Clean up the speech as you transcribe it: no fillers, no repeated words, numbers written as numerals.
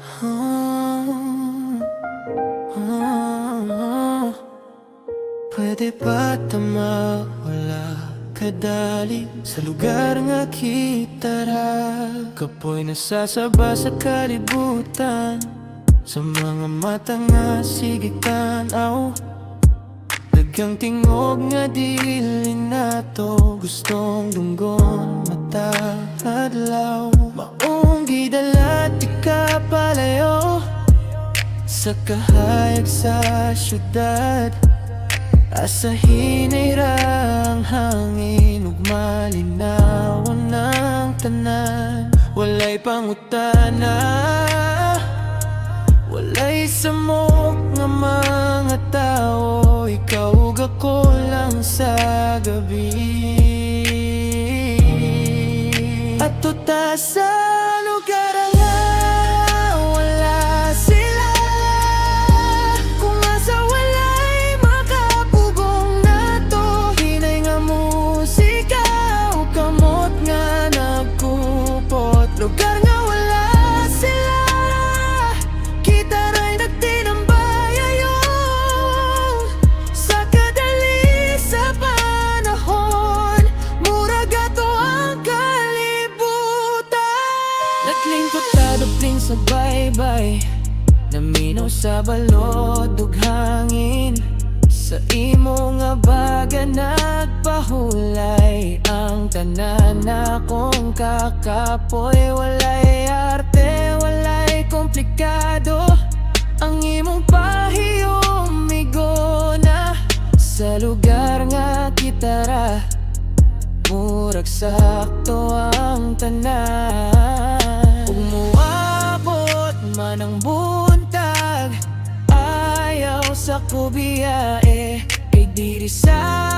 Ah, ah, Pwede ba mawala kadali sa lugar nga kita ra? Kapoy nasasaba sa kalibutan, sa mga mata nga sige tanaw. Daghang tingog nga dili nato gustong dunggon mata adlaw. Maong gidala di ka palayo sa kahayag sa syudad. Asahin ay rang hangin ug malinawan ng tanan. Walay pangutana, walay samok nga mga tao. Ikaw ug ako lang sa gabi. Ato ta sa lugar nga wala sila, kung asa walay makapugong nato. Hinay nga musika o kamot nga nagkupot. Lugar nga wala sila, kita ra'y nagtinambay ayon. Sa kadali sa panahon, murag ato ang kalibutan. Naglingkod ta dupling sa baybay, naminaw sa balod ug hangin. Sa imo nga baga nagpahulay ang tanan akong kakapoy. Walay arte, walay komplikado, ang imong pahiyong migona. Sa lugar nga kita ra, murag sakto ang tanan. Ug moabot man ang buntag, ayaw sa kubiyae, kay diri sa